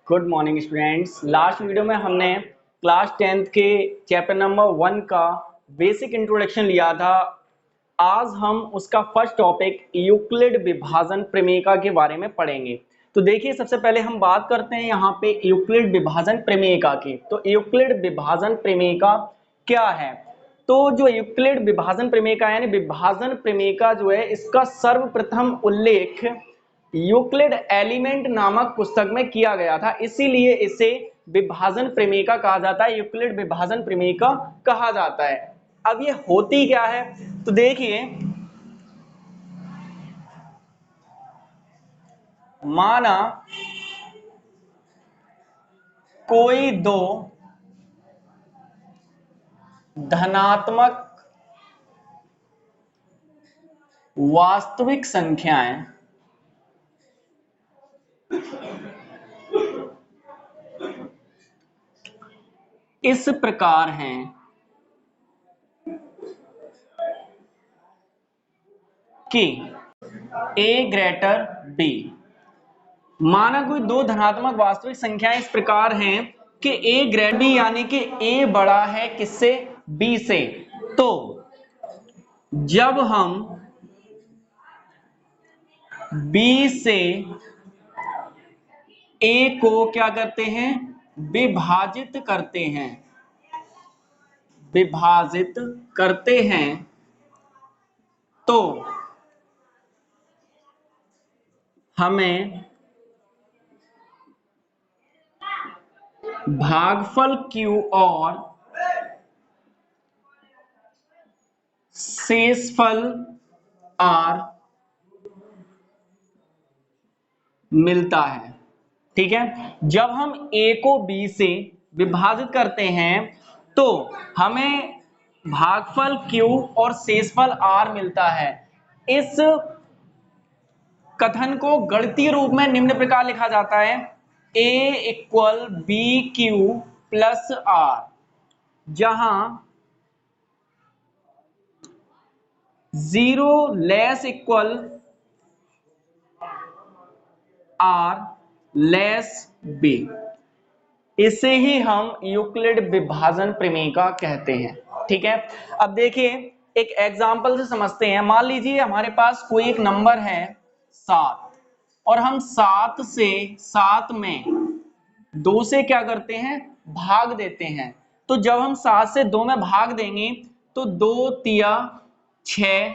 Good morning students. Last video में हमने class 10th के चैप्टर नंबर 1 का बेसिक इंट्रोडक्शन लिया था। आज हम उसका फर्स्ट टॉपिक यूक्लिड विभाजन प्रमेयिका के बारे में पढ़ेंगे। तो देखिए, सबसे पहले हम बात करते हैं यहाँ पे यूक्लिड विभाजन प्रमेयिका की। तो यूक्लिड विभाजन प्रमेयिका क्या है? तो जो यूक्लिड विभाजन प्रमेयिका यानी विभाजन प्रमेयिका जो है, इसका सर्वप्रथम उल्लेख यूक्लिड एलिमेंट नामक पुस्तक में किया गया था, इसीलिए इसे विभाजन प्रमेयिका कहा जाता है, यूक्लिड विभाजन प्रमेयिका कहा जाता है। अब ये होती क्या है? तो देखिए, माना कोई दो धनात्मक वास्तविक संख्याएं इस प्रकार हैं कि a ग्रेटर b। माना कोई दो धनात्मक वास्तविक संख्याएं इस प्रकार हैं कि a ग्रेटर b यानी कि a बड़ा है किससे? b से। तो जब हम b से a को क्या करते हैं? विभाजित करते हैं तो हमें भागफल q और शेषफल r मिलता है। ठीक है, जब हम a को b से विभाजित करते हैं तो हमें भागफल q और शेषफल r मिलता है। इस कथन को गणितीय रूप में निम्न प्रकार लिखा जाता है: a equal B Q plus R, जहां 0 less equal R less B. इसे ही हम यूक्लिड विभाजन प्रमेयिका कहते हैं। ठीक है, अब देखिए, एक एग्जांपल से समझते हैं। मान लीजिए हमारे पास कोई एक नंबर है 7 और हम 7 में 2 से क्या करते हैं? भाग देते हैं। तो जब हम 7 से 2 में भाग देंगे तो 2 तिया 6,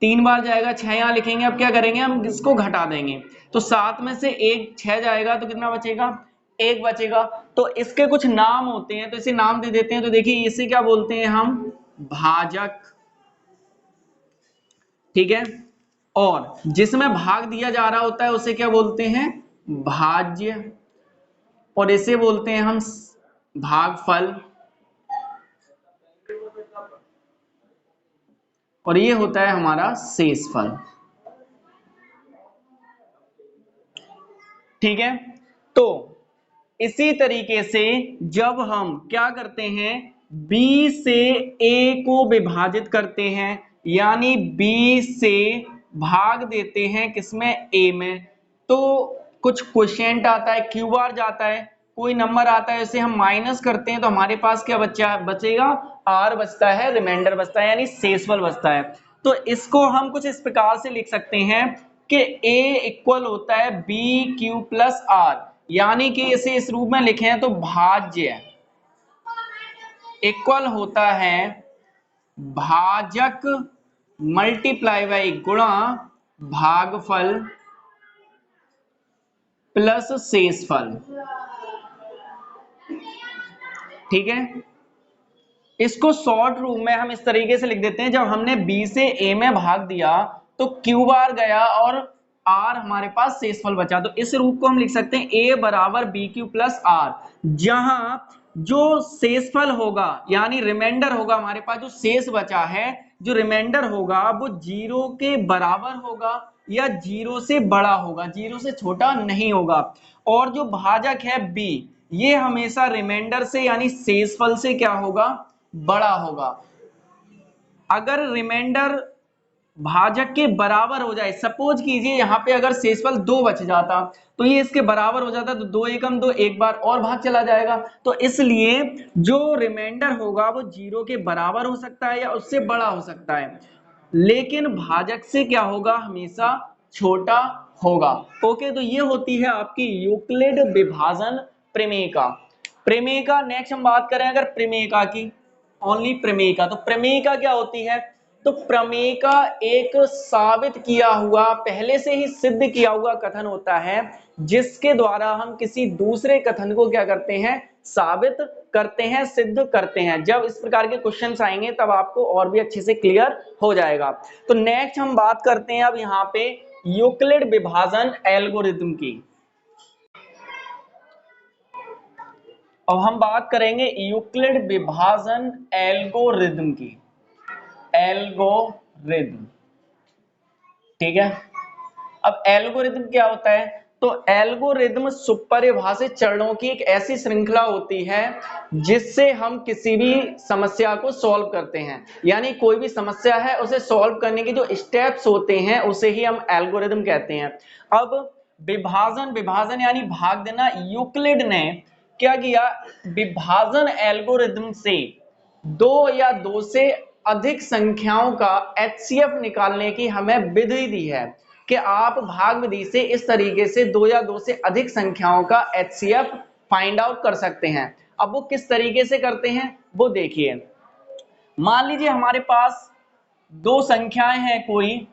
3 बार जाएगा, 6 यहां लिखेंगे। अब क्या करेंगे? हम इसको घटा देंगे। तो 7 में से 1 6 जाएगा तो कितना बचेगा? 1 बचेगा। तो इसके कुछ नाम होते हैं, तो इसे नाम दे देते हैं। तो देखिए, इसे क्या बोलते हैं हम? भाजक। ठीक है, और जिसमें भाग दिया जा रहा होता है उसे क्या बोलते हैं? भाज्य। और इसे बोलते हैं हम भागफल। और ये होता है हमारा शेषफल। ठीक है, तो इसी तरीके से जब हम क्या करते हैं? b से a को विभाजित करते हैं, यानी b से भाग देते हैं किसमें? a में, तो कुछ क्वोशिएंट आता है, q बार जाता है, कोई नंबर आता है, इसे हम माइनस करते हैं तो हमारे पास क्या बचेगा? r बचता है, रिमाइंडर बचता है, यानी शेषफल बचता है। तो इसको हम कुछ इस प्रकार से लिख सकते हैं कि a इक्वल होता है बी क्यू प्लस आर, यानी कि इसे इस रूप में लिखें तो भाज्य इक्वल होता है भाजक मल्टीप्लाई बाई गुणा भागफल प्लस शेषफल। ठीक है, इसको शॉर्ट रूप में हम इस तरीके से लिख देते हैं: जब हमने b से a में भाग दिया तो q बार गया और r हमारे पास शेषफल बचा। तो इस रूप को हम लिख सकते हैं a बराबर बी क्यू प्लस आर, जहां जो शेषफल होगा यानी रिमाइंडर होगा, हमारे पास जो शेष बचा है, जो रिमाइंडर होगा वो 0 के बराबर होगा या 0 से बड़ा होगा, 0 से छोटा नहीं होगा। और जो भाजक है b, ये हमेशा रिमाइंडर से यानी शेषफल से क्या होगा? बड़ा होगा। अगर रिमाइंडर भाजक के बराबर हो जाए। सपोज कीजिए यहाँ पे अगर शेषफल 2 बच जाता तो ये इसके बराबर हो जाता, तो 2 एकम 2, एक बार और भाग चला जाएगा। तो इसलिए जो रिमाइंडर होगा वो 0 के बराबर हो सकता है या उससे बड़ा हो सकता है, लेकिन भाजक से क्या होगा, हमेशा छोटा होगा। ओके, तो ये होती है आपकी यूक्लिड विभाजन प्रमेयिका। प्रमेयिका नेक्स्ट हम बात करें अगर प्रमेयिका की, ओनली प्रमेयिका, तो प्रमेयिका क्या होती है, तो प्रमेयिका एक साबित किया हुआ, पहले से ही सिद्ध किया हुआ कथन होता है, जिसके द्वारा हम किसी दूसरे कथन को क्या करते हैं, साबित करते हैं, सिद्ध करते हैं। जब इस प्रकार के क्वेश्चंस आएंगे तब आपको और भी अच्छे से क्लियर हो जाएगा। तो नेक्स्ट हम बात करते हैं अब यहाँ पे यूक्लिड विभाजन एल्गोरिथम की। अब हम बात करेंगे यूक्लिड विभाजन एल्गोरिथम की। एल्गोरिथम, ठीक है। अब एल्गोरिथम क्या होता है, तो एल्गोरिथम सुपरिभाषित चरणों की एक ऐसी श्रृंखला होती है जिससे हम किसी भी समस्या को सॉल्व करते हैं। यानी कोई भी समस्या है उसे सॉल्व करने के जो स्टेप्स होते हैं उसे ही हम एल्गोरिथम कहते हैं। अब विभाजन, विभाजन यानी भाग देना, यूक्लिड ने क्या किया, विभाजन एल्गोरिथम से 2 या 2 से अधिक संख्याओं का एचसीएफ निकालने की हमें विधि दी है कि आप भाग विधि से इस तरीके से 2 या 2 से अधिक संख्याओं का एचसीएफ फाइंड आउट कर सकते हैं। अब वो किस तरीके से करते हैं वो देखिए। मान लीजिए हमारे पास 2 संख्याएं हैं कोई,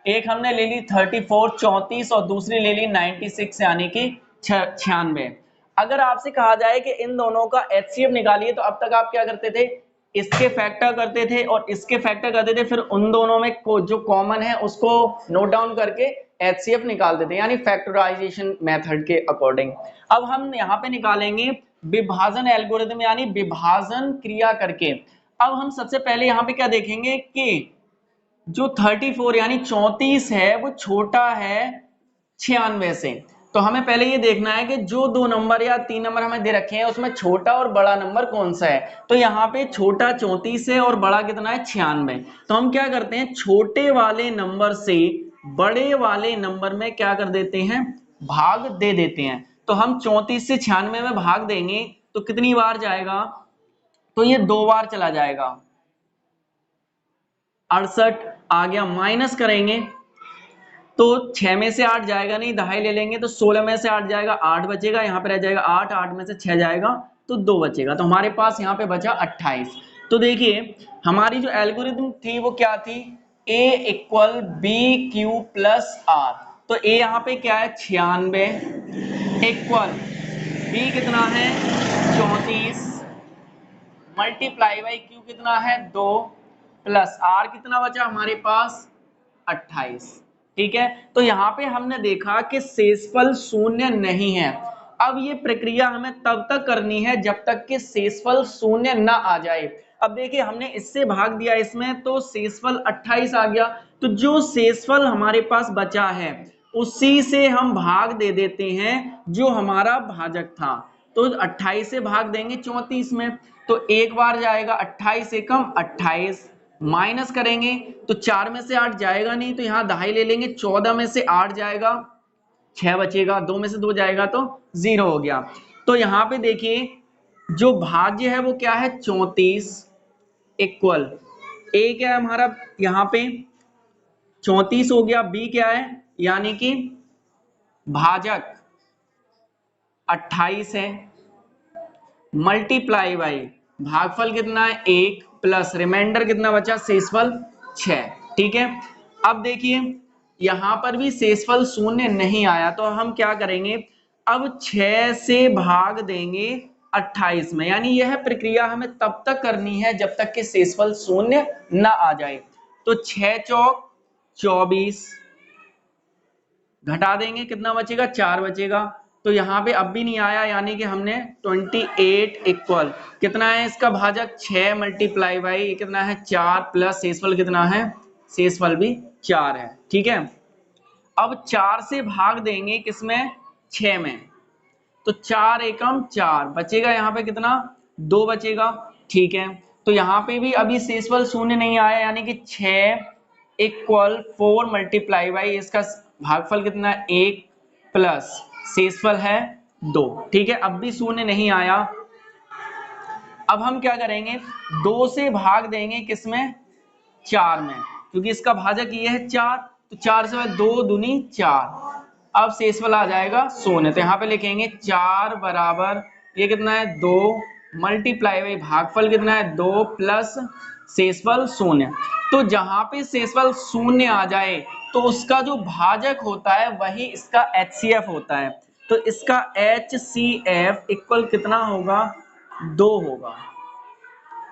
एक हमने ले ली 34 34 और दूसरी ले ली 96 यानी कि 96। अगर आपसे कहा जाए कि इन दोनों का एचसीएफ निकालिए, तो अब तक आप क्या करते थे, इसके फैक्टर करते थे और इसके फैक्टर करते थे, फिर उन दोनों में जो कॉमन है उसको नोट डाउन करके एचसीएफ निकालते थे, यानी फैक्टराइजेशन मेथड के अकॉर्डिंग। अब हम यहाँ पे निकालेंगे विभाजन एल्गोरिथम यानी विभाजन क्रिया करके। अब हम सबसे पहले यहाँ पे क्या देखेंगे कि जो 34 यानी 34 है वो छोटा है 96 से। तो हमें पहले ये देखना है कि जो 2 नंबर या 3 नंबर हमें दे रखे हैं उसमें छोटा और बड़ा नंबर कौन सा है। तो यहाँ पे छोटा 34 है और बड़ा कितना है 96। तो हम क्या करते हैं, छोटे वाले नंबर से बड़े वाले नंबर में क्या कर देते हैं, भाग दे देते हैं। तो हम 34 से 96 में भाग देंगे तो कितनी बार जाएगा, तो ये 2 बार चला जाएगा, 68 आ गया। माइनस करेंगे तो 6 में से 8 जाएगा नहीं, दहाई ले लेंगे तो 16 में से 8 जाएगा, 8 बचेगा, यहाँ पे रह जाएगा 8, 8 में से 6 जाएगा तो 2 बचेगा। तो हमारे पास यहाँ पे बचा 28। तो देखिए हमारी जो एल्गोरिथम थी वो क्या थी, A equal B Q plus R. तो A यहाँ पे क्या है 96 इक्वल B कितना है 34 मल्टीप्लाई बाई Q कितना है 2 प्लस R कितना बचा हमारे पास 28। ठीक है, तो यहाँ पे हमने देखा कि शेषफल शून्य नहीं है। अब ये प्रक्रिया हमें तब तक करनी है जब तक कि शेषफल शून्य ना आ जाए। अब देखिए हमने इससे भाग दिया इसमें तो शेषफल 28 आ गया, तो जो शेषफल हमारे पास बचा है उसी से हम भाग दे देते हैं जो हमारा भाजक था। तो 28 से भाग देंगे 34 में, तो एक बार जाएगा 28 एकम 28, माइनस करेंगे तो 4 में से 8 जाएगा नहीं, तो यहाँ दहाई ले लेंगे, 14 में से 8 जाएगा 6 बचेगा, 2 में से 2 जाएगा तो 0 हो गया। तो यहाँ पे देखिए जो भाज्य है वो क्या है 34 इक्वल ए क्या है हमारा यहाँ पे 34 हो गया, बी क्या है यानी कि भाजक 28 है, मल्टीप्लाई बाई भागफल कितना है 1 प्लस रिमाइंडर कितना बचा शेषफल 6। ठीक है, अब देखिए यहां पर भी शेषफल शून्य नहीं आया, तो हम क्या करेंगे, अब 6 से भाग देंगे 28 में, यानी यह प्रक्रिया हमें तब तक करनी है जब तक कि शेषफल शून्य ना आ जाए। तो 6 चौक 24 घटा देंगे कितना बचेगा 4 बचेगा। तो यहाँ पे अब भी नहीं आया, यानी कि हमने 28 इक्वल कितना है इसका भाजक 6 मल्टीप्लाई बाई कितना है 4 प्लस शेषफल कितना है, शेषफल भी 4 है। ठीक है, अब 4 से भाग देंगे किसमें 6 में, तो 4 एकम 4 बचेगा, यहाँ पे कितना 2 बचेगा। ठीक है, तो यहाँ पे भी अभी शेषफल शून्य नहीं आया, यानी कि 6 इक्वल 4 मल्टीप्लाई बाई इसका भागफल कितना है 1 प्लस शेषफल है 2। ठीक है, अब भी शून्य नहीं आया। अब हम क्या करेंगे, 2 से भाग देंगे किसमें 4 में, क्योंकि इसका भाजक ये है 4, तो 4 से 2 दूनी 4। अब शेषफल आ जाएगा शून्य, तो यहाँ पे लिखेंगे 4 बराबर ये कितना है 2 मल्टीप्लाई बाई भागफल कितना है 2 प्लस शेषफल शून्य। तो जहां पे शेषफल शून्य आ जाए तो उसका जो भाजक होता है वही इसका HCF होता है। तो इसका HCF इक्वल कितना होगा 2 होगा।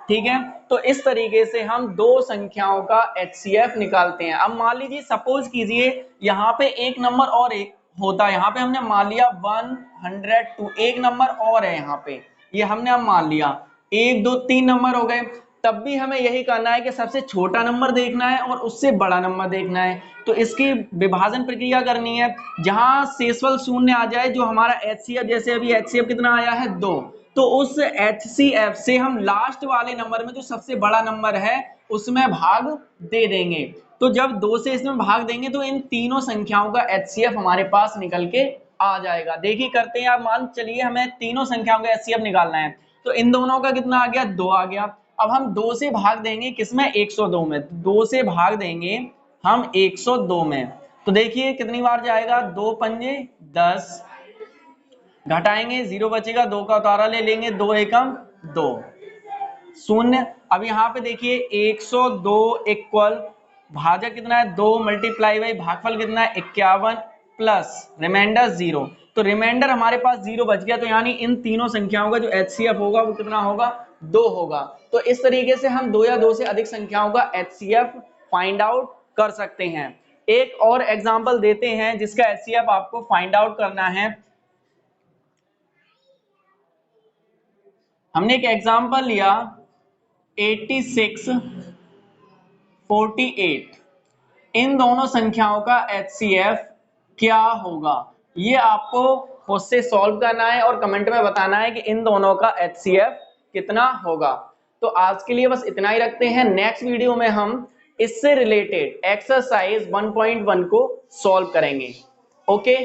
ठीक है, तो इस तरीके से हम दो संख्याओं का HCF निकालते हैं। अब मान लीजिए सपोज कीजिए यहाँ पे एक नंबर और एक होता है, यहाँ पे हमने मान लिया 102, एक नंबर और है यहाँ पे, ये हमने अब मान लिया 1 2 3 नंबर हो गए। तब भी हमें यही करना है कि सबसे छोटा नंबर देखना है और उससे बड़ा नंबर देखना है। तो इसकी विभाजन प्रक्रिया करनी है, जहां शेषफल शून्य आ जाए जो हमारा HCF, जैसे अभी HCF कितना आया है 2, तो उस HCF से हम लास्ट वाले नंबर में जो सबसे बड़ा नंबर है उसमें भाग दे देंगे। तो जब 2 से इसमें भाग देंगे तो इन तीनों संख्याओं का HCF हमारे पास निकल के आ जाएगा। देखिए करते हैं, आप मान चलिए हमें तीनों संख्याओं का HCF निकालना है। तो इन दोनों का कितना आ गया 2 आ गया। अब हम 2 से भाग देंगे किसमें 102 में, 2 से भाग देंगे हम 102 में। तो देखिए कितनी बार जाएगा 2 पंजे 10, घटाएंगे 0 बचेगा, 2 का उतारा ले लेंगे, 2 एकम 2 शून्य। अब यहाँ पे देखिए 102 इक्वल भाजक कितना है 2 मल्टीप्लाई बाई भागफल कितना है 51 प्लस रिमाइंडर 0। तो रिमाइंडर हमारे पास 0 बच गया, तो यानी इन तीनों संख्याओं का जो HCF होगा वो कितना होगा 2 होगा। तो इस तरीके से हम 2 या 2 से अधिक संख्याओं का HCF फाइंड आउट कर सकते हैं। एक और एग्जांपल देते हैं जिसका HCF आपको फाइंड आउट करना है। हमने एक एग्जांपल लिया 86 48, इन दोनों संख्याओं का HCF क्या होगा, ये आपको खुद से सॉल्व करना है और कमेंट में बताना है कि इन दोनों का HCF कितना होगा। तो आज के लिए बस इतना ही रखते हैं, नेक्स्ट वीडियो में हम इससे रिलेटेड एक्सरसाइज 1.1 को सॉल्व करेंगे। ओके।